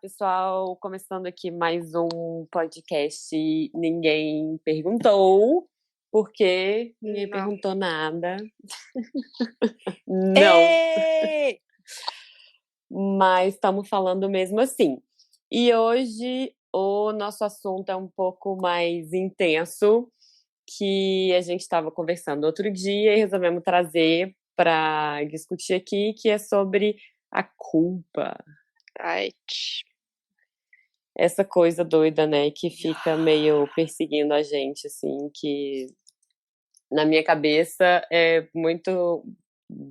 pessoal, começando aqui mais um podcast. Ninguém perguntou, porque ninguém Não. perguntou nada. Não, Ê! mas estamos falando mesmo assim. E hoje o nosso assunto é um pouco mais intenso, que a gente estava conversando outro dia e resolvemos trazer para discutir aqui, que é sobre a culpa. Ai, Essa coisa doida, né, que fica meio perseguindo a gente, assim, que na minha cabeça é muito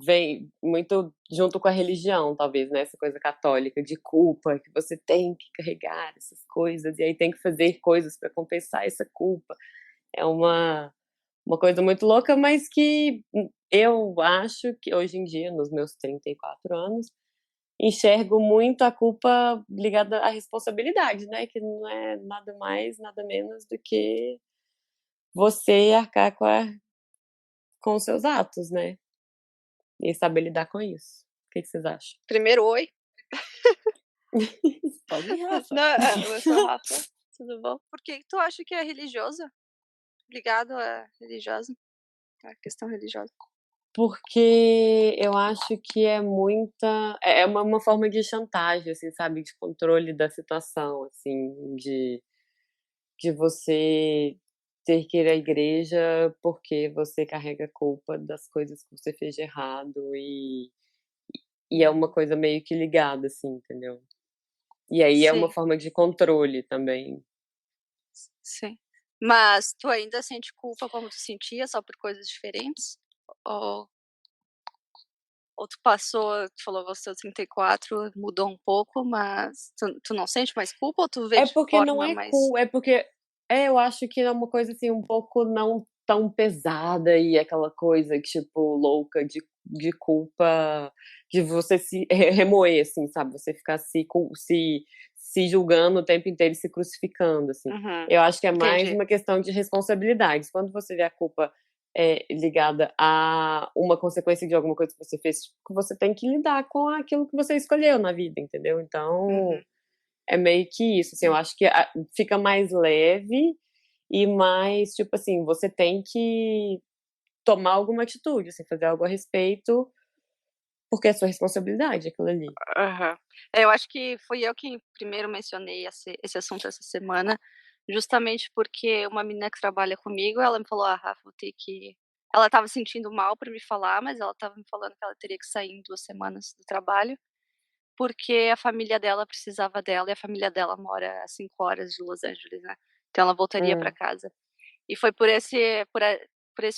vem muito junto com a religião, talvez, né, essa coisa católica de culpa, que você tem que carregar essas coisas e aí tem que fazer coisas para compensar essa culpa. É uma coisa muito louca, mas que eu acho que hoje em dia, nos meus 34 anos, enxergo muito a culpa ligada à responsabilidade, né? Que não é nada mais, nada menos do que você arcar com os seus atos, né? E saber lidar com isso. O que vocês acham? primeiro oi. Pode ir, Rafa. Não, eu sou a Rafa, tudo bom? Por que tu acha que é religiosa? Ligado a religiosa? A questão religiosa. Porque eu acho que é muita. É uma forma de chantagem, assim, sabe? De controle da situação, assim, de você ter que ir à igreja porque você carrega a culpa das coisas que você fez de errado e é uma coisa meio que ligada, assim, entendeu? E aí é uma Sim, forma de controle também. sim. Mas tu ainda sente culpa como tu sentia, só por coisas diferentes? Ou, ou tu passou, tu falou você 34, mudou um pouco, mas tu não sente mais culpa ou tu vê É de porque não forma é mais... cool, é porque eu acho que é uma coisa assim um pouco não tão pesada e aquela coisa tipo louca de culpa, de você se remoer assim, sabe? Você ficar se julgando o tempo inteiro e se crucificando assim. Uhum, Eu acho que é mais entendi. uma questão de responsabilidades. Quando você vê a culpa ligada a uma consequência de alguma coisa que você fez, tipo, você tem que lidar com aquilo que você escolheu na vida, entendeu? Então, Uhum. é meio que isso, assim, eu acho que fica mais leve e mais, tipo assim, você tem que tomar alguma atitude, assim, fazer algo a respeito, porque é sua responsabilidade aquilo ali. Aham. Eu acho que fui eu que primeiro mencionei esse assunto essa semana, justamente porque uma menina que trabalha comigo, ela me falou: "Ah, Rafa, vou ter que..." Ela estava sentindo mal pra me falar, mas ela estava me falando que ela teria que sair em 2 semanas do trabalho, porque a família dela precisava dela e a família dela mora a 5 horas de Los Angeles, né, então ela voltaria pra Hum, casa. E foi por esse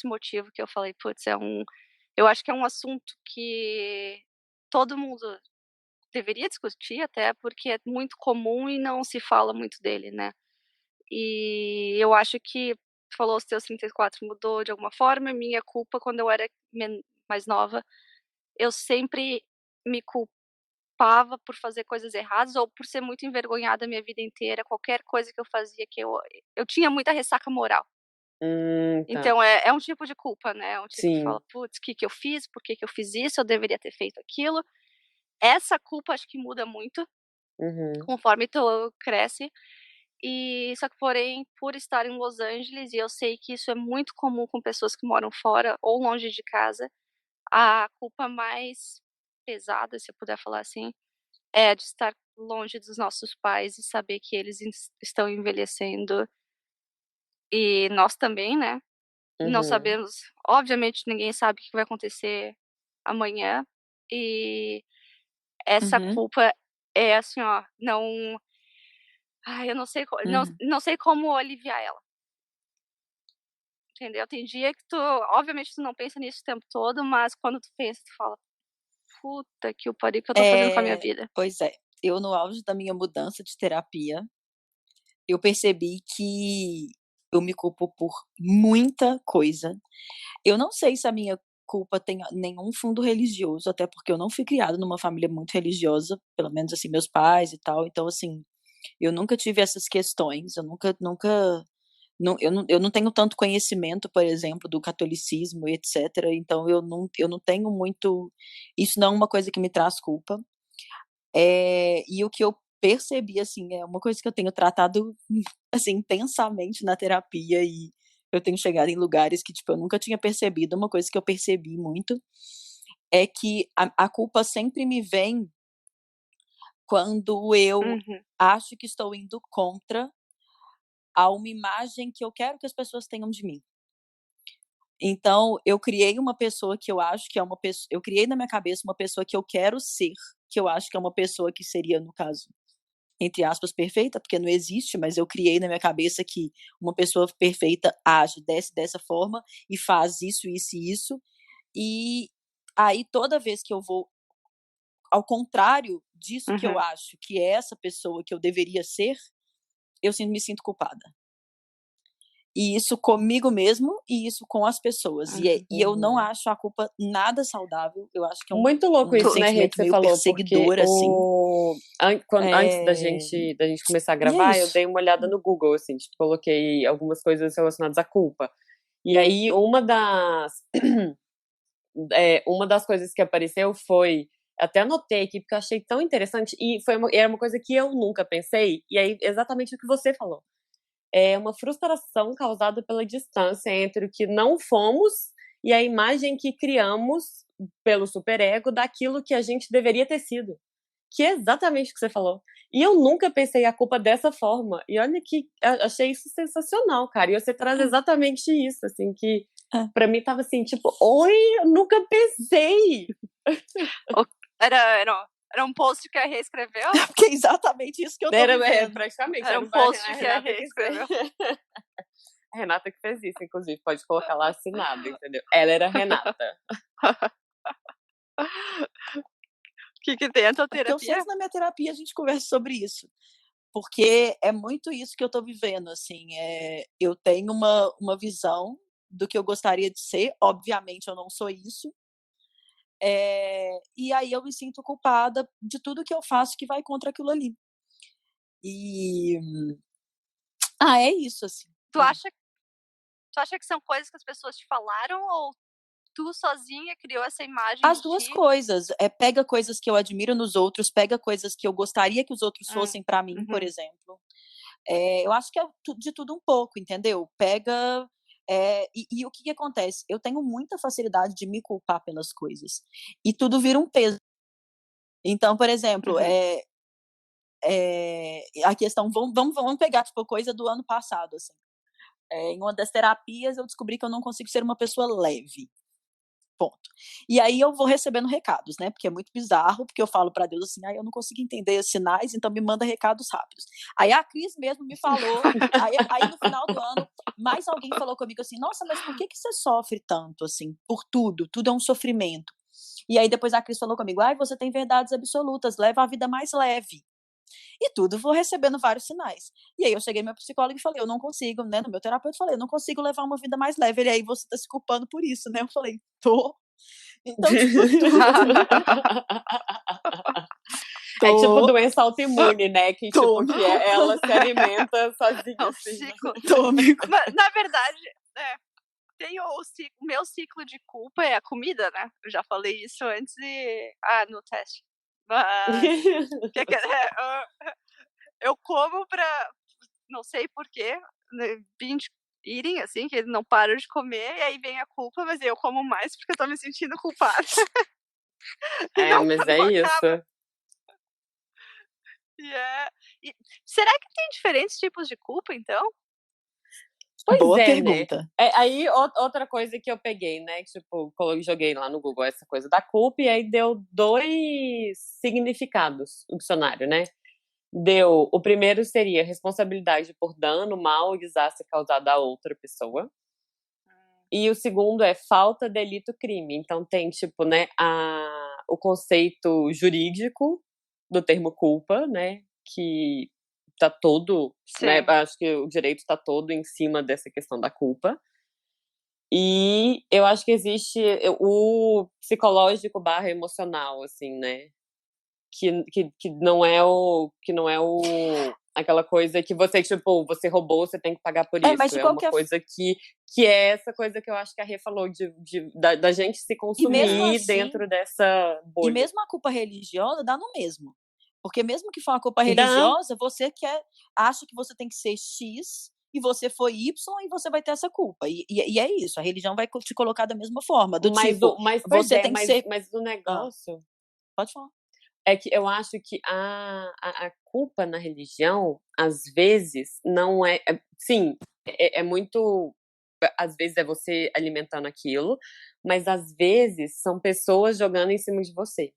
motivo que eu falei: "Putz, eu acho que é um assunto que todo mundo deveria discutir, até porque é muito comum e não se fala muito dele, né. E eu acho que tu falou os teus 34 mudou de alguma forma, minha culpa quando eu era mais nova, eu sempre me culpava por fazer coisas erradas ou por ser muito envergonhada a minha vida inteira, qualquer coisa que eu fazia que eu tinha muita ressaca moral. tá. Então é um tipo de culpa, né, é um tipo que fala: Sim. "Putz, que eu fiz? Por que eu fiz isso? Eu deveria ter feito aquilo". Essa culpa acho que muda muito Uhum. conforme tu cresce. E só que porém, por estar em Los Angeles, e eu sei que isso é muito comum com pessoas que moram fora ou longe de casa, a culpa mais pesada, se eu puder falar assim, é de estar longe dos nossos pais e saber que eles estão envelhecendo e nós também, né. Não Uhum. sabemos, obviamente ninguém sabe o que vai acontecer amanhã, e essa Uhum, culpa é assim, ó, não... Ai, eu não sei uhum. não sei como aliviar ela, entendeu. Tem dia que tu obviamente tu não pensa nisso o tempo todo, mas quando tu pensa, tu fala: "Puta que o pariu, o que eu tô fazendo com a minha vida?" Pois é. Eu no auge da minha mudança de terapia, eu percebi que eu me culpo por muita coisa. Eu não sei se a minha culpa tem nenhum fundo religioso, até porque eu não fui criada numa família muito religiosa, pelo menos, assim, meus pais e tal, então, assim, eu nunca tive essas questões, eu nunca eu não tenho tanto conhecimento, por exemplo, do catolicismo e etcétera, então eu não tenho muito, isso não é uma coisa que me traz culpa. E o que eu percebi, assim, é uma coisa que eu tenho tratado, assim, intensamente na terapia e eu tenho chegado em lugares que, tipo, eu nunca tinha percebido. Uma coisa que eu percebi muito é que a culpa sempre me vem quando eu Uhum. acho que estou indo contra a uma imagem que eu quero que as pessoas tenham de mim. Então, eu criei uma pessoa que eu acho que é uma pessoa, eu criei na minha cabeça uma pessoa que eu quero ser, que eu acho que é uma pessoa que seria, no caso, entre aspas, perfeita, porque não existe, mas eu criei na minha cabeça que uma pessoa perfeita age dessa forma e faz isso, isso e isso. E aí, toda vez que eu vou ao contrário disso que eu Uhum. acho que é essa pessoa que eu deveria ser, eu me sinto culpada. E isso comigo mesmo e isso com as pessoas. E eu não Uhum. acho a culpa nada saudável. Eu acho que é Muito louco um isso, né, Rê, que sentimento você meio falou, porque perseguidor, assim. antes da É... gente começar a E é gravar, eu isso. dei uma olhada no Google, assim, tipo, coloquei algumas coisas relacionadas à culpa. E aí, uma das coisas que apareceu foi, até anotei aqui, porque eu achei tão interessante, e era uma coisa que eu nunca pensei, e aí exatamente o que você falou. É uma frustração causada pela distância entre o que não fomos e a imagem que criamos pelo superego daquilo que a gente deveria ter sido. Que é exatamente o que você falou. E eu nunca pensei a culpa dessa forma. E olha que achei isso sensacional, cara. E você traz exatamente isso, assim, que É. pra mim tava assim, tipo, oi, eu nunca pensei. Era um post que a Rê escreveu? Porque é exatamente isso que eu tô vivendo. Praticamente. Era um post que a Rê escreveu. A Renata que fez isso, inclusive. Pode colocar lá assinado, entendeu? Ela era a Renata. O que tem a tua Porque eu sei terapia? que na minha terapia a gente conversa sobre isso. Porque é muito isso que eu tô vivendo, assim. Eu tenho uma visão do que eu gostaria de ser. Obviamente eu não sou isso. E aí eu me sinto culpada de tudo que eu faço que vai contra aquilo ali. E é isso, assim. Tu acha que são coisas que as pessoas te falaram ou tu sozinha criou essa imagem As de duas ti? coisas. Pega coisas que eu admiro nos outros, pega coisas que eu gostaria que os outros fossem pra mim, por exemplo. Eu acho que é de tudo um pouco, entendeu? Pega. E o que acontece? Eu tenho muita facilidade de me culpar pelas coisas. E tudo vira um peso. Então, por exemplo, a questão. Vamos pegar, tipo, coisa do ano passado, assim. Em uma das terapias, eu descobri que eu não consigo ser uma pessoa leve. Ponto. E aí eu vou recebendo recados, né? Porque é muito bizarro, porque eu falo pra Deus assim, eu não consigo entender os sinais, então me manda recados rápidos. Aí a Cris mesmo me falou, aí no final do ano, mais alguém falou comigo assim, nossa, mas por que você sofre tanto, assim, por tudo? Tudo é um sofrimento. E aí depois a Cris falou comigo, você tem verdades absolutas, leva a vida mais leve. E tudo, vou recebendo vários sinais. E aí eu cheguei no meu psicólogo e falei, eu não consigo, né? No meu terapeuta, eu falei, eu não consigo levar uma vida mais leve. Ele aí, você tá se culpando por isso, né? Eu falei, tô. Então, tipo, É tipo doença autoimune, né? Que, tipo, que ela se alimenta sozinha, É um assim. ciclo. amigo. Mas, na verdade, tem o meu ciclo de culpa é a comida, né? Eu já falei isso antes no teste. Mas eu como pra não sei porquê, binge eating, assim, que não paro de comer, e aí vem a culpa, mas eu como mais porque eu tô me sentindo culpada. Mas é isso. E será que tem diferentes tipos de culpa, então? Pois Boa né? pergunta. Aí, outra coisa que eu peguei, né? Tipo, joguei lá no Google essa coisa da culpa e aí deu 2 significados o dicionário, né? O primeiro seria responsabilidade por dano, mal ou desastre causado a outra pessoa. E o segundo é falta, delito, crime. Então tem, tipo, né, o conceito jurídico do termo culpa, né? Que tá todo, né? Acho que o direito tá todo em cima dessa questão da culpa. E eu acho que existe o psicológico / emocional, assim, né? Que não é aquela coisa que você, tipo, você roubou, você tem que pagar por isso. Mas de É uma qualquer coisa que é essa coisa que eu acho que a Rê falou, da gente se consumir assim, dentro dessa e bolha. mesmo a culpa religiosa dá no mesmo. Porque mesmo que for uma culpa Dá. religiosa, você acha que você tem que ser X e você foi Y e você vai ter essa culpa. E é isso, a religião vai te colocar da mesma forma, do tipo, Mas pois você é, tem que ser... mas o negócio Pode falar. é que eu acho que a culpa na religião, às vezes, não é. Sim, é muito. Às vezes é você alimentando aquilo, mas às vezes são pessoas jogando em cima de você.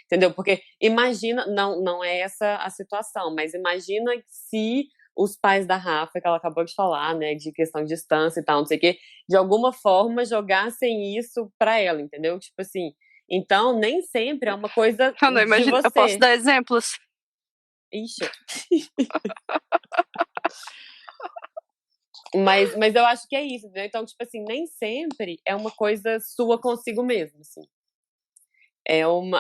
Entendeu? Porque imagina, não é essa a situação, mas imagina se os pais da Rafa, que ela acabou de falar, né, de questão de distância e tal, não sei o quê, de alguma forma jogassem isso pra ela, entendeu? Tipo assim, então nem sempre é uma coisa Eu não de imagino. Eu posso você. dar exemplos. Ixi. Mas eu acho que é isso, entendeu? Então, tipo assim, nem sempre é uma coisa sua consigo mesmo, assim.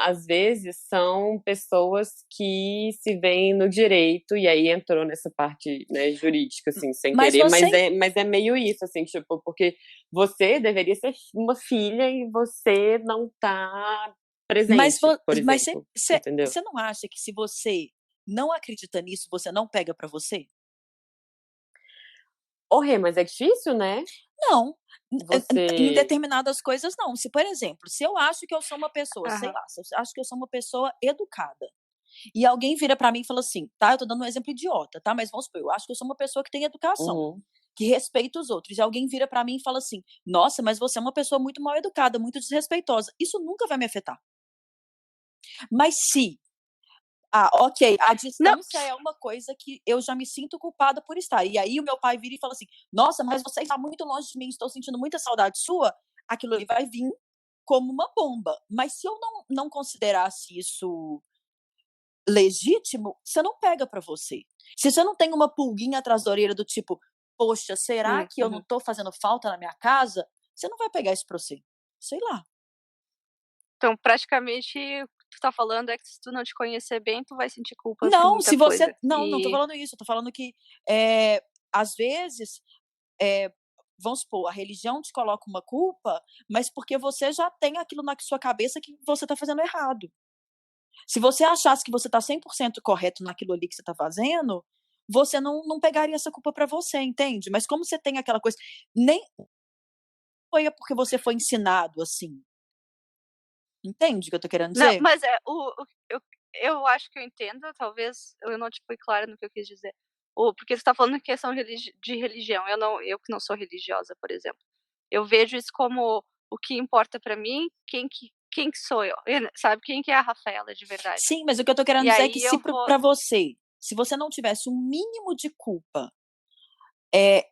Às vezes são pessoas que se veem no direito, e aí entrou nessa parte, né, jurídica, assim, sem Mas querer, você... mas é meio isso, assim, tipo, porque você deveria ser uma filha e você não tá Mas presente, por você exemplo, entendeu? não acha que se você não acredita nisso, você não pega pra você? Rê, mas é difícil, né? Não, em Você. determinadas coisas não. Se, por exemplo, se eu acho que eu sou uma pessoa, sei Aham. lá, se eu acho que eu sou uma pessoa educada, e alguém vira pra mim e fala assim, tá, eu tô dando um exemplo idiota, tá, mas vamos supor, eu acho que eu sou uma pessoa que tem educação, Uhum. que respeita os outros, e alguém vira pra mim e fala assim, nossa, mas você é uma pessoa muito mal educada, muito desrespeitosa, isso nunca vai me afetar. Mas se ok, a Não, distância é uma coisa que eu já me sinto culpada por estar. E aí o meu pai vira e fala assim: nossa, mas você está muito longe de mim, estou sentindo muita saudade sua. Aquilo ali vai vir como uma bomba. Mas se eu não considerasse isso legítimo, você não pega pra você. Se você não tem uma pulguinha atrás da orelha do tipo, poxa, será que eu não uhum. tô fazendo falta na minha casa? Você não vai pegar isso pra você. Sei lá. Então, praticamente, o que tu tá falando é que se tu não te conhecer bem, tu vai sentir culpa por Não, muita se você. coisa. Não tô falando isso. Eu tô falando que, às vezes, vamos supor, a religião te coloca uma culpa, mas porque você já tem aquilo na sua cabeça que você tá fazendo errado. Se você achasse que você tá 100% correto naquilo ali que você tá fazendo, você não pegaria essa culpa pra você, entende? Mas como você tem aquela coisa, nem foi porque você foi ensinado assim. Entende o que eu tô querendo Não, dizer? mas eu acho que eu entendo, talvez eu não te fui clara no que eu quis dizer. Porque você tá falando em questão de religião, eu que não sou religiosa, por exemplo. Eu vejo isso como o que importa pra mim, quem que sou eu, sabe, quem que é a Rafaela de verdade. Sim, mas o que eu tô querendo E dizer é que aí se eu vou pra você, se você não tivesse um mínimo de culpa,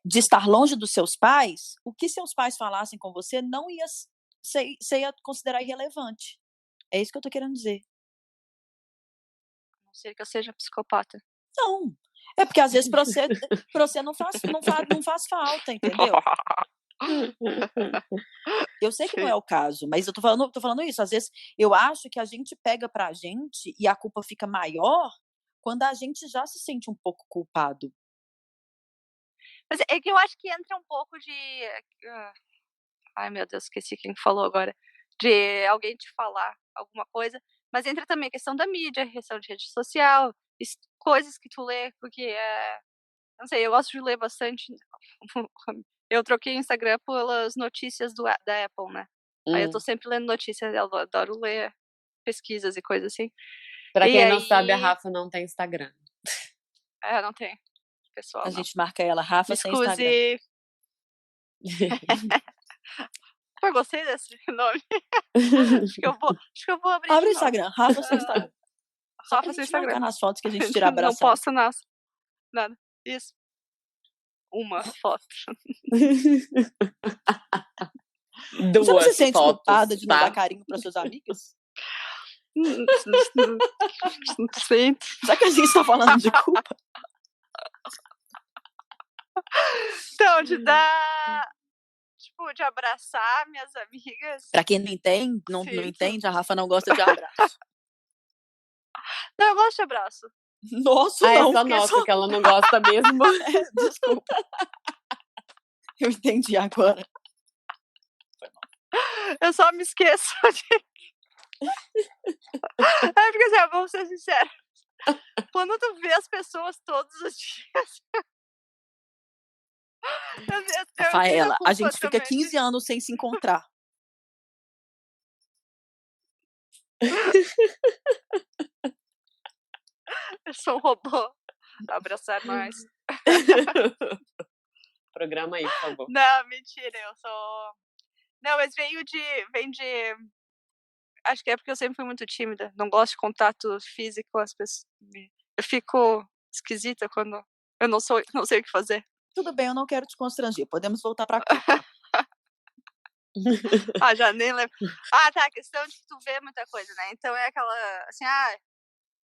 de estar longe dos seus pais, o que seus pais falassem com você não ia você ia considerar irrelevante. É isso que eu tô querendo dizer. a não ser que eu seja psicopata. Não, é porque às vezes pra você não faz falta, entendeu? Eu sei que não é Sim. o caso, mas eu tô falando isso, às vezes eu acho que a gente pega pra gente e a culpa fica maior quando a gente já se sente um pouco culpado. Mas é que eu acho que entra um pouco de ai meu Deus, esqueci quem falou agora, de alguém te falar alguma coisa, mas entra também a questão da mídia, questão de rede social, coisas que tu lê, porque não sei, eu gosto de ler bastante. Eu troquei o Instagram pelas notícias da Apple, né? Aí eu tô sempre lendo notícias, eu adoro ler pesquisas e coisas assim. Pra E quem não sabe, a aí, Rafa não tem Instagram. não tem, pessoal, A não. gente marca ela, Me Rafa sem Instagram. excuse. Eu gostei desse nome. Acho que eu vou abrir Abre de o novo. Instagram, Rafa sem Instagram. Só pra Rafa sem gente Instagram. marcar nas fotos que a gente tira Não abraçado. posta nada. Isso. Uma foto. Você não se 2 sente fotos, culpada de não dar tá? carinho para suas amigas? Sim. Já que a gente tá falando de culpa. Então, de abraçar minhas amigas. Pra quem não entende, não Sim. entende, a Rafa não gosta de abraço. Não, eu gosto de abraço. Nossa, É não, só porque nossa que ela não gosta mesmo. Desculpa. Eu entendi agora. Eu só me esqueço de... porque assim, vamos ser sinceros. Quando tu vê as pessoas todos os dias. Eu tenho Rafaela, a culpa gente fica também 15 anos sem se encontrar. Eu sou um robô. Abraçar nós. Programa aí, por favor. Não, mentira, eu sou. Não, mas vem de. Acho que é porque eu sempre fui muito tímida. Não gosto de contato físico com as pessoas. Eu fico esquisita quando eu não sei o que fazer. Tudo bem, eu não quero te constranger. Podemos voltar pra culpa. Já nem lembro. Tá, a questão de que tu vê muita coisa, né? Então é aquela, assim,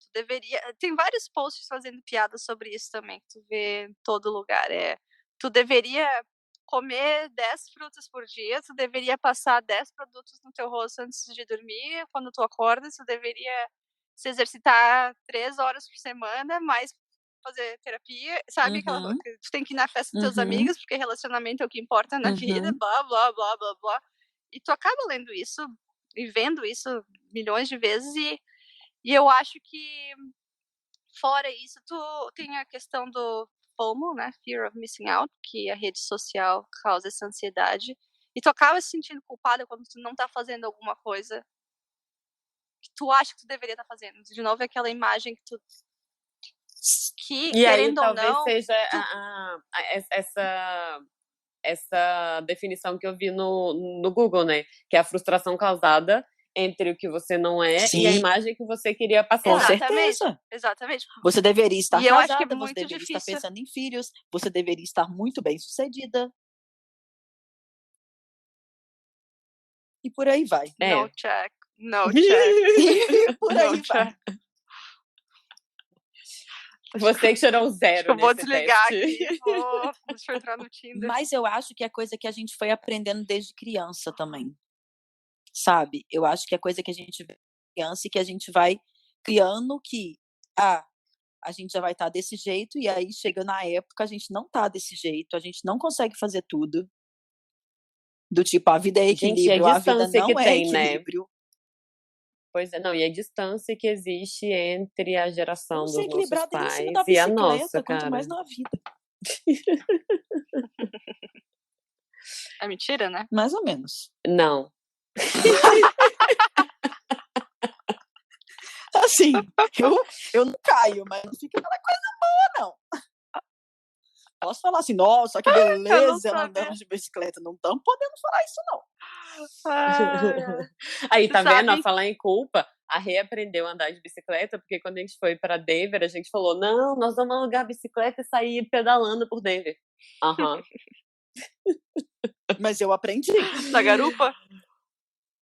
tu deveria... Tem vários posts fazendo piada sobre isso também, que tu vê em todo lugar. Tu deveria comer 10 frutas por dia, tu deveria passar 10 produtos no teu rosto antes de dormir, quando tu acorda, tu deveria se exercitar 3 horas por semana, mais fazer terapia, sabe? Uhum. Tu tem que ir na festa dos teus Uhum. amigos, porque relacionamento é o que importa na vida, Uhum. blá, blá, blá, blá, blá. E tu acaba lendo isso e vendo isso milhões de vezes e eu acho que fora isso, tu tem a questão do FOMO, né? Fear of Missing Out, que a rede social causa essa ansiedade. E tu acaba se sentindo culpada quando tu não tá fazendo alguma coisa que tu acha que tu deveria estar fazendo. De novo, é aquela imagem que tu... Que, E aí querendo ou talvez não... seja essa definição que eu vi no Google, né? Que é a frustração causada entre o que você não é Sim. e a imagem que você queria passar. Com certeza. Exatamente. Você deveria estar E eu acho que casada, é você muito deveria difícil. estar pensando em filhos, você deveria estar muito bem sucedida. E por aí vai. No check. No check. E por aí vai. check. Você que tirou 0 Eu vou nesse desligar teste. aqui. Deixa eu entrar no Tinder. Mas eu acho que é coisa que a gente foi aprendendo desde criança também. Sabe? Eu acho que é coisa que a gente vê criança e que a gente vai criando que a gente já vai estar desse jeito e aí chega na época a gente não tá desse jeito, a gente não consegue fazer tudo. Do tipo, a vida é equilíbrio, a vida não é equilíbrio. Né? Pois é, não, e a distância que existe entre a geração dos nossos pais e a nossa, cara. Quanto mais na vida. É mentira, né? Mais ou menos. Não. Assim, eu não caio, mas não fica aquela coisa boa, não. Posso falar assim, nossa, que beleza, ela andando de bicicleta. Não estamos podendo falar isso, não. Aí, tá vendo? Falar em culpa, a Rê aprendeu a andar de bicicleta, porque quando a gente foi pra Denver, a gente falou, não, nós vamos alugar a bicicleta e sair pedalando por Denver. Mas eu aprendi. Na garupa?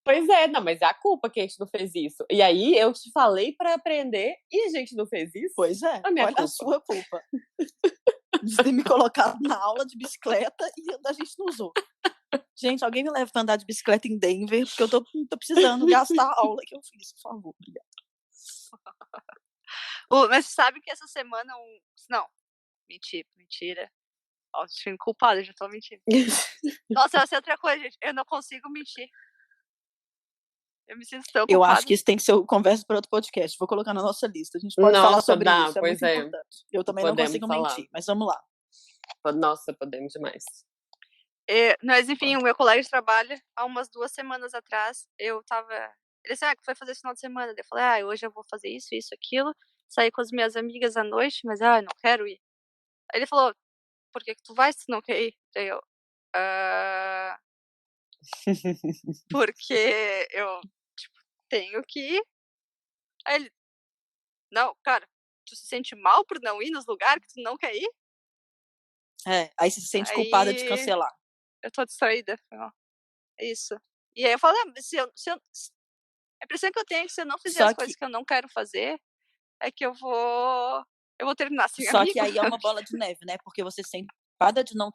Pois é, não, mas é a culpa que a gente não fez isso. E aí eu te falei pra aprender e a gente não fez isso. Pois é, olha a sua culpa. De ter me colocado na aula de bicicleta e a gente não usou. Gente, alguém me leva pra andar de bicicleta em Denver, porque eu tô precisando gastar a aula que eu fiz, por favor. Obrigada. Mas sabe que essa semana Não, mentira. Ó, tô culpada, já tô mentindo. Nossa, essa é outra coisa, gente. Eu não consigo mentir. Eu me sinto tão culpada. Eu acho que isso tem que ser conversa para outro podcast. Vou colocar na nossa lista. A gente pode falar sobre isso. É muito importante. Eu também não consigo mentir, mas vamos lá. Nossa, podemos demais. Mas enfim, o meu colega de trabalho, há umas 2 semanas atrás, eu tava... Ele disse, que vai fazer esse final de semana? Eu falei, hoje eu vou fazer isso, aquilo. Sair com as minhas amigas à noite, mas não quero ir. Aí ele falou, por que tu vai se não quer ir? Daí eu, porque eu, tenho que ir. Aí ele, não, cara, tu se sente mal por não ir nos lugares que tu não quer ir? Aí você se sente culpada de cancelar. Eu tô distraída. É isso. E aí eu falo, a impressão que eu tenho é que se eu não fizer as coisas que eu não quero fazer, é que eu vou terminar sem amigo. Só que aí é uma bola de neve, né? Porque você sente culpada de não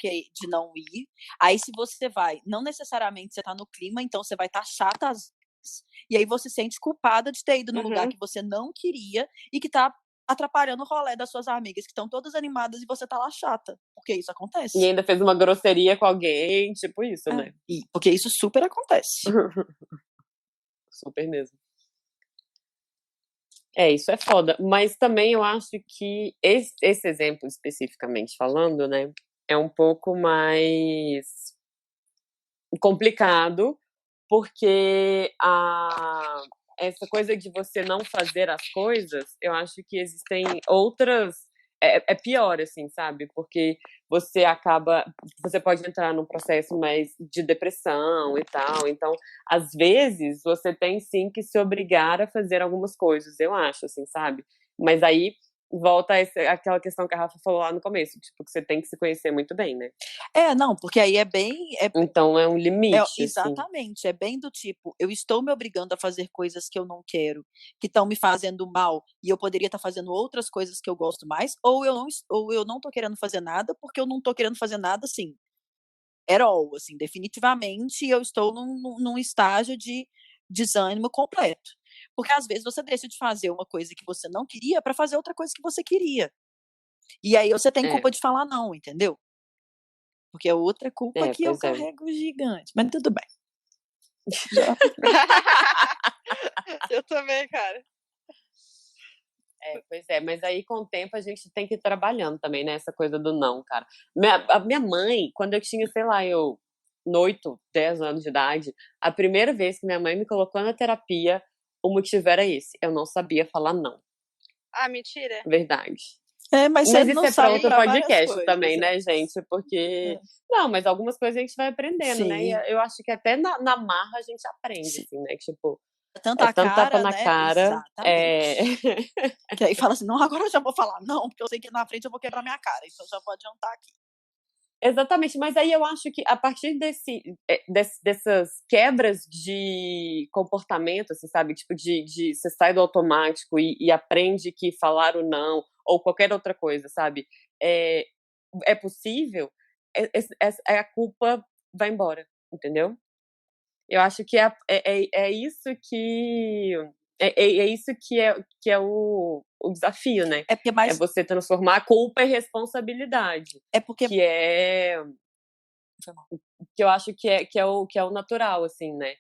ir. Aí se você vai, não necessariamente você tá no clima, então você vai estar chata às vezes. E aí você se sente culpada de ter ido no lugar que você não queria e que tá atrapalhando o rolê das suas amigas, que estão todas animadas e você tá lá chata. Porque isso acontece. E ainda fez uma grosseria com alguém, tipo isso, né? Porque isso super acontece. Super mesmo. Isso é foda. Mas também eu acho que esse exemplo especificamente falando, né, é um pouco mais complicado, porque essa coisa de você não fazer as coisas, eu acho que existem outras. É pior, assim, sabe? Porque você acaba. Você pode entrar num processo mais de depressão e tal. Então, às vezes, você tem sim que se obrigar a fazer algumas coisas, eu acho, assim, sabe? Mas aí volta aquela questão que a Rafa falou lá no começo, tipo, que você tem que se conhecer muito bem, né? Não, porque aí é bem. Então é um limite, assim. Exatamente, é bem do tipo, eu estou me obrigando a fazer coisas que eu não quero, que estão me fazendo mal, e eu poderia estar fazendo outras coisas que eu gosto mais, ou eu não tô querendo fazer nada, porque eu não tô querendo fazer nada, assim, at all, assim, definitivamente eu estou num estágio de desânimo completo. Porque às vezes você deixa de fazer uma coisa que você não queria para fazer outra coisa que você queria. E aí você tem culpa de falar não, entendeu? Porque é outra culpa que eu carrego gigante, mas tudo bem. Eu também, cara. Pois é, mas aí com o tempo a gente tem que ir trabalhando também, né? Essa coisa do não, cara. A minha mãe, quando eu tinha, sei lá, 8, 10 anos de idade, a primeira vez que minha mãe me colocou na terapia, o motivo era esse. Eu não sabia falar não. Ah, mentira. Verdade. Mas Mas você isso não é pra sabe outro pra várias podcast coisas, também, né, gente? Porque. Não, mas algumas coisas a gente vai aprendendo, né? Sim. E eu acho que até na marra a gente aprende, Sim. assim, né? Tipo. Tanta tanto tapa cara, na né? cara. Exatamente. Que aí fala assim, não, agora eu já vou falar não, porque eu sei que na frente eu vou quebrar minha cara, então já vou adiantar aqui. Exatamente, mas aí eu acho que a partir dessas quebras de comportamento, assim, sabe? Tipo, de você sai do automático e aprende que falar o não, ou qualquer outra coisa, sabe? É possível, a culpa vai embora, entendeu? Eu acho que é isso que. É isso que é o desafio, né? É porque É você transformar a culpa em responsabilidade. É porque. Que é. Que eu acho que é o natural, assim, né?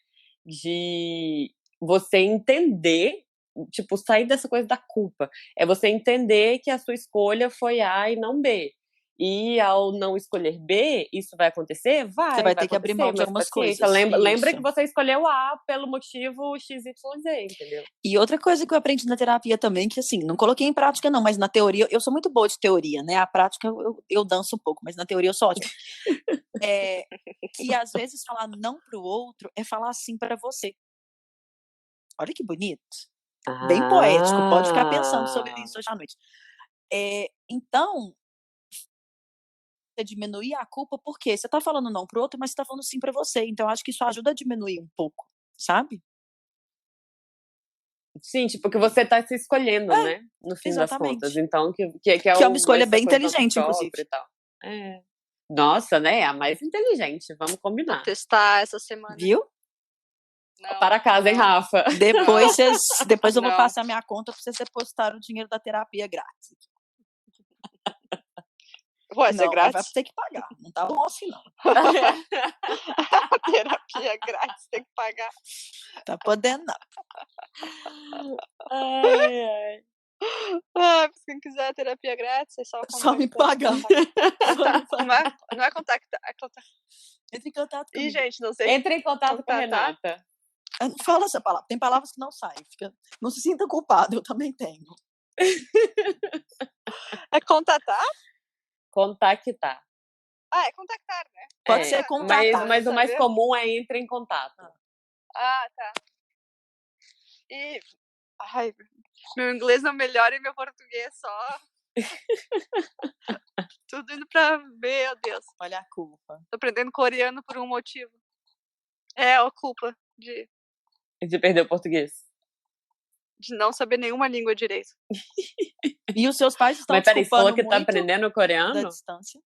De você entender, tipo, sair dessa coisa da culpa. É você entender que a sua escolha foi A e não B. E ao não escolher B, isso vai acontecer? Você vai ter que abrir mão de mas algumas paciência. coisas. Lembra que você escolheu A pelo motivo XYZ, entendeu? E outra coisa que eu aprendi na terapia também, que assim, não coloquei em prática não, mas na teoria, eu sou muito boa de teoria, né? A prática eu danço um pouco, mas na teoria eu sou ótima. Que às vezes falar não pro outro é falar sim para você. Olha que bonito. Bem poético, pode ficar pensando sobre isso hoje à noite. Então, você diminuir a culpa, porque você tá falando não pro outro, mas você tá falando sim para você. Então, acho que isso ajuda a diminuir um pouco, sabe? Sim, tipo, que você tá se escolhendo, né? No fim das contas. Então, que é uma escolha bem inteligente, inclusive. E tal. Nossa, né? A mais inteligente, vamos combinar. Vou testar essa semana. Viu? Não, para casa, hein, Rafa? Depois eu vou passar minha conta pra vocês depositarem o dinheiro da terapia grátis. Vai ser grátis? Vai ter que pagar. Não tá bom assim, não. Terapia grátis, tem que pagar. Tá podendo, não. Ai. Quem quiser terapia grátis, é só me pagar. Não é contactar. Entre em contato comigo. Ih, gente, não sei. Entre em contato com a Renata. Não fala essa palavra. Tem palavras que não saem. Não se sinta culpado, eu também tenho. É contatar? Contactar. É contactar, né? Pode ser contatar. Mas o mais comum é entre em contato. Tá. Ai, meu inglês não melhora e meu português só. Tudo indo pra... Meu Deus. Olha a culpa. Tô aprendendo coreano por um motivo. É a culpa de perder o português. De não saber nenhuma língua direito. E os seus pais estão Mas peraí, você falou que muito tá aprendendo coreano? da distância?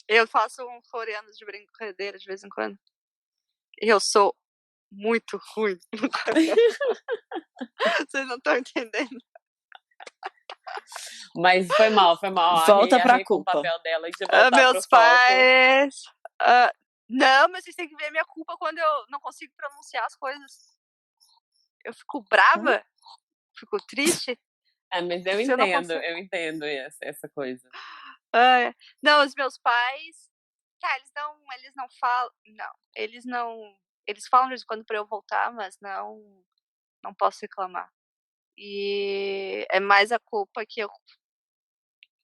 Eu faço um coreano de brincadeira de vez em quando. E eu sou muito ruim no coreano. Vocês não estão entendendo. Mas foi mal. Volta pra culpa. O papel dela de voltar meus pais... não, mas vocês têm que ver a minha culpa quando eu não consigo pronunciar as coisas. Eu fico brava. fico triste. Mas eu Se eu não entendo, consigo. eu entendo essa coisa. Não, os meus pais, tá, eles não falam, eles falam de vez em quando pra eu voltar, mas não posso reclamar. E é mais a culpa que eu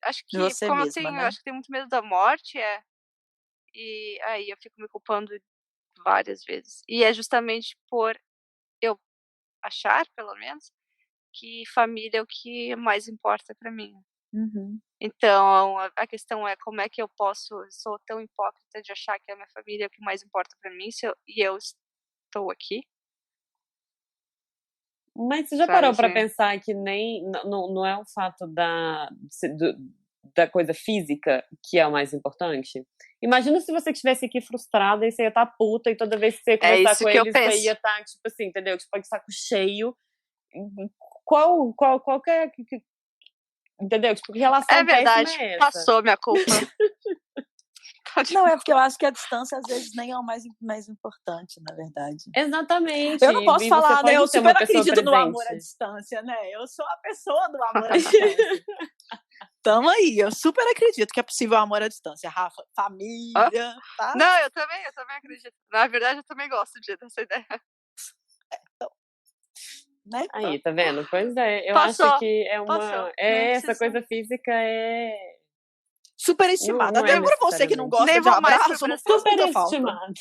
acho De que, você como mesma, né? acho que tenho muito medo da morte, e aí eu fico me culpando várias vezes. E é justamente por eu achar, pelo menos, que família é o que mais importa pra mim. Uhum. Então, a questão é como é que eu sou tão hipócrita de achar que a minha família é o que mais importa pra mim, e eu estou aqui, Mas você já sabe, parou pra assim? pensar que nem não é o fato da coisa física que é o mais importante? Imagina se você estivesse aqui frustrada e você ia estar puta e toda vez que você ia É conversar isso com que eu eles, você ia penso. estar, tipo assim, entendeu? Tipo, de saco cheio. Qual que é... Entendeu? Tipo, que relação É péssima verdade, é essa? passou minha culpa. Não, é porque eu acho que a distância às vezes nem é o mais importante, na verdade. Exatamente. Eu não posso E você falar, né? pode Eu ser uma super pessoa acredito no amor à presente. distância, né? Eu sou a pessoa do amor à distância. Tamo aí, eu super acredito que é possível o amor à distância. Rafa, família, tá? Não, eu também acredito. Na verdade, eu também gosto dessa ideia. Né? Aí, tá vendo? Pois é, eu Passou, acho que é passou. uma... Nem essa preciso. coisa física é... Superestimada. Não é Até pra você que não necessariamente. gosta Nem de vou mais pro abraço, não Brasil. faz muita falta. Superestimado.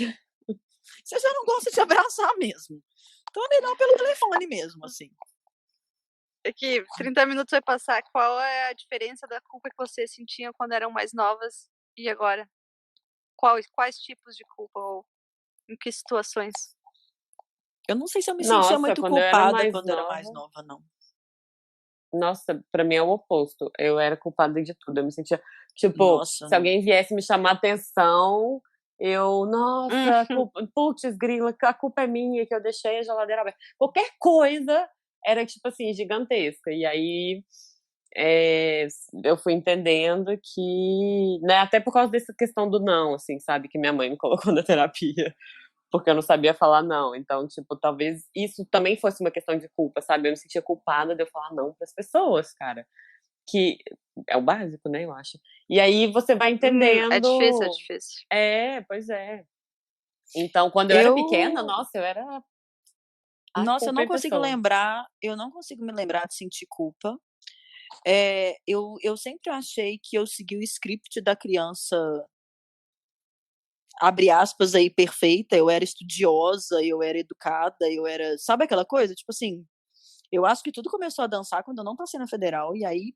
Você já não gosta de abraçar mesmo. Então é melhor pelo telefone mesmo, assim. É que 30 minutos vai passar. Qual é a diferença da culpa que vocês sentiam quando eram mais novas e agora? Quais tipos de culpa ou em que situações? Eu não sei se eu me sentia Nossa, muito quando eu era culpada mais quando era mais nova... nova, não. Nossa, pra mim é o oposto. Eu era culpada de tudo. Eu me sentia, tipo, Nossa. se alguém viesse me chamar atenção, eu, nossa, putz, grila, a culpa é minha que eu deixei a geladeira aberta. Qualquer coisa era, tipo assim, gigantesca. E aí eu fui entendendo que, né, até por causa dessa questão do não, assim, sabe, que minha mãe me colocou na terapia. Porque eu não sabia falar não. Então, tipo, talvez isso também fosse uma questão de culpa, sabe? Eu me sentia culpada de eu falar não pras pessoas, cara. Que é o básico, né, eu acho. E aí você vai entendendo... É difícil. Pois é. Então, quando eu era pequena, nossa, eu era... Nossa, eu culpa não em consigo pessoa. lembrar, eu não consigo me lembrar de sentir culpa. Eu sempre achei que eu segui o script da criança, abre aspas aí, perfeita. Eu era estudiosa, eu era educada, eu era... Sabe aquela coisa? Tipo assim, eu acho que tudo começou a dançar quando eu não passei na federal, e aí,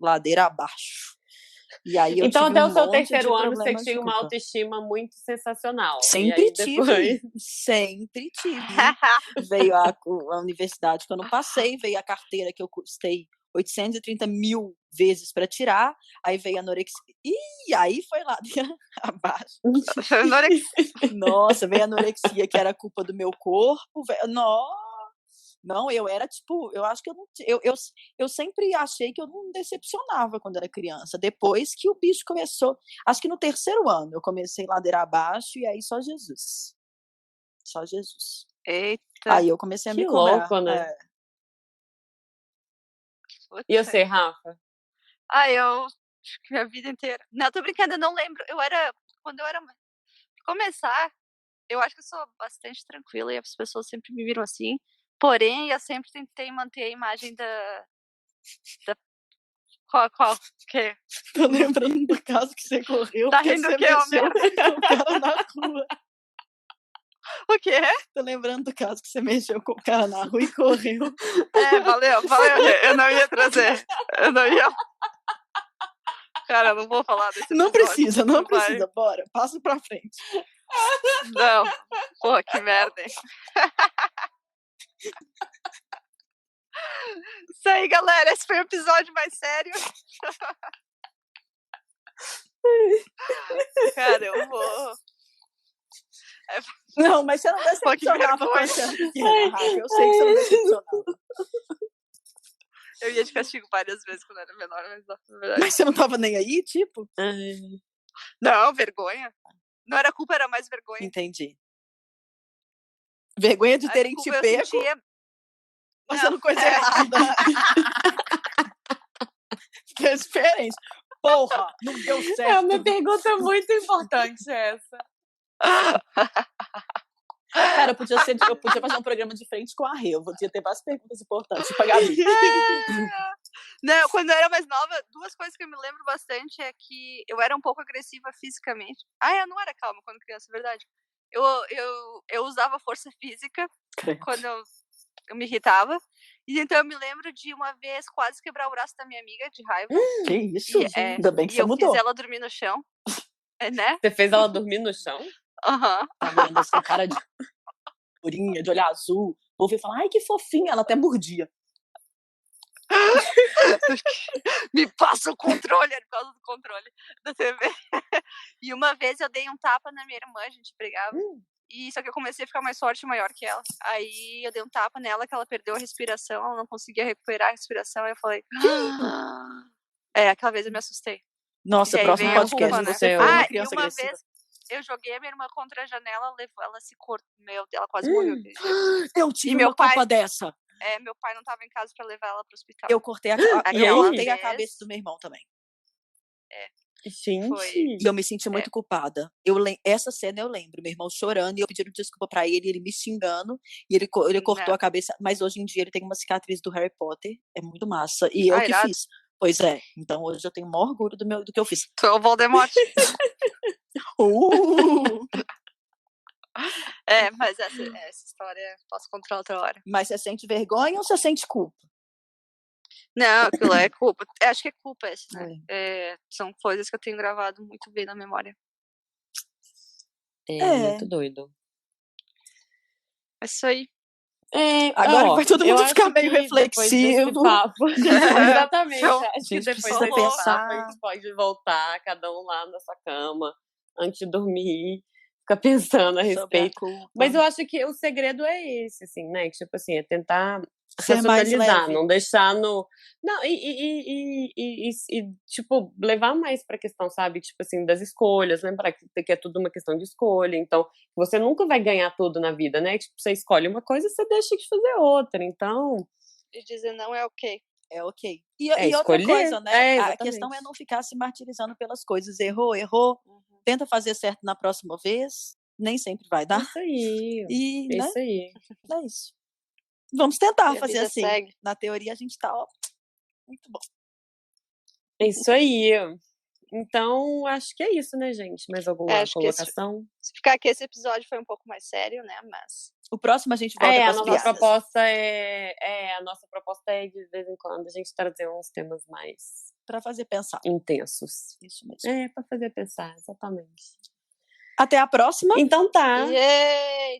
ladeira abaixo. E aí eu Então, tive até um o seu monte de terceiro ano, você problemas de tinha uma culpa. autoestima muito sensacional. E Sempre aí, depois... sempre tive. Veio a universidade que eu não passei, veio a carteira que eu custei 830 mil vezes para tirar, aí veio a anorexia. E aí foi lá abaixo. Nossa, veio a anorexia, que era culpa do meu corpo. Não, eu era tipo, eu acho que eu sempre achei que eu não decepcionava quando era criança. Depois que o bicho começou, acho que no terceiro ano eu comecei ladeira abaixo, e aí só Jesus. Só Jesus. Eita. Aí eu comecei a me Que cobrar. louco, né? E eu sei, Rafa? Eu acho que minha vida inteira. Não, tô brincando, eu não lembro. Quando eu era... Começar, eu acho que eu sou bastante tranquila e as pessoas sempre me viram assim. Porém, eu sempre tentei manter a imagem da... Qual? Que? Tô lembrando do caso que você correu, Tá porque rindo você o quê, ô mexeu com o cara na rua. O quê? Tô lembrando do caso que você mexeu com o cara na rua e correu. Valeu. Eu não ia trazer. Eu não ia... Cara, eu não vou falar desse episódio. Não precisa, bora, passa pra frente. Não, pô, que merda, hein? Isso aí, galera, esse foi o episódio mais sério. Cara, eu vou... Não, mas você não decepcionava quando você era pequena, Rafa. Eu sei que você não decepcionava. Eu ia de castigo várias vezes quando era menor, mas não, na verdade. Mas você não tava nem aí, tipo? Não, vergonha. Não era culpa, era mais vergonha. Entendi. Vergonha de terem te pego? fazendo coisa errada. Que é diferente. Porra, não deu certo. É uma pergunta muito importante essa. Cara, eu podia fazer um programa de frente com a Rê. Eu podia ter várias perguntas importantes pra Gabi. Não, quando eu era mais nova, duas coisas que eu me lembro bastante é que eu era um pouco agressiva fisicamente. Eu não era calma quando criança, é verdade. Eu usava força física quando eu me irritava. E então eu me lembro de uma vez quase quebrar o braço da minha amiga de raiva. Que isso? Ainda bem que E você eu mudou. fiz ela dormir no chão. Né? Você fez ela dormir no chão? Aham. Tá vendo essa cara de purinha, de olho azul. Ouvi falar, ai, que fofinha. Ela até mordia. Me passa o controle, era por causa do controle da TV. E uma vez eu dei um tapa na minha irmã, a gente brigava. E só que eu comecei a ficar mais forte e maior que ela. Aí eu dei um tapa nela, que ela perdeu a respiração, ela não conseguia recuperar a respiração. Aí eu falei... aquela vez eu me assustei. Nossa, próximo podcast, você foi uma criança e uma agressiva. vez eu joguei a minha irmã contra a janela, ela se cortou. Ela quase morreu. Eu tive uma culpa dessa. Meu pai não tava em casa pra levar ela pro hospital. Eu cortei a cabeça do meu irmão também. Gente. E eu me senti muito culpada. Essa cena eu lembro, meu irmão chorando e eu pedindo desculpa pra ele me xingando, e ele cortou a cabeça, mas hoje em dia ele tem uma cicatriz do Harry Potter, é muito massa, e eu que fiz. Pois é, então hoje eu tenho o maior orgulho do que eu fiz. Tu é o Voldemort. Mas essa história posso contar outra hora. Mas você sente vergonha ou você sente culpa? Não, aquilo é culpa. Acho que é culpa essa, né? São coisas que eu tenho gravado muito bem na memória. Muito doido. É isso aí. Agora vai todo mundo ficar meio reflexivo. Exatamente. Então, acho que depois desse papo a gente pode voltar, cada um lá na sua cama, antes de dormir, ficar pensando a respeito. Mas eu acho que o segredo é esse, assim, né? Que, tipo assim, é tentar racionalizar, não deixar no... Não, e tipo, levar mais pra questão, sabe? Tipo assim, das escolhas, lembrar que é tudo uma questão de escolha, então você nunca vai ganhar tudo na vida, né? Tipo, você escolhe uma coisa, você deixa de fazer outra, então... E dizer não é ok. É ok. E outra coisa, né? A questão é não ficar se martirizando pelas coisas. Errou, tenta fazer certo na próxima vez, nem sempre vai dar. Isso aí. Isso aí. É isso. Vamos tentar fazer assim. Segue. Na teoria a gente tá, muito bom. É isso aí. Então, acho que é isso, né, gente? Mais alguma colocação? Se ficar aqui, esse episódio foi um pouco mais sério, né? Mas o próximo a gente volta com as piadas. A nossa proposta é, de vez em quando, a gente trazer uns temas mais... Pra fazer pensar. Intensos. Isso mesmo. Pra fazer pensar, exatamente. Até a próxima. Então tá. Ninguém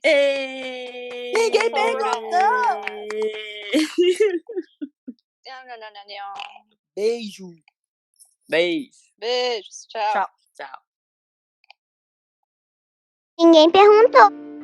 perguntou! Beijo. Beijos. Tchau. Tchau. Ninguém perguntou.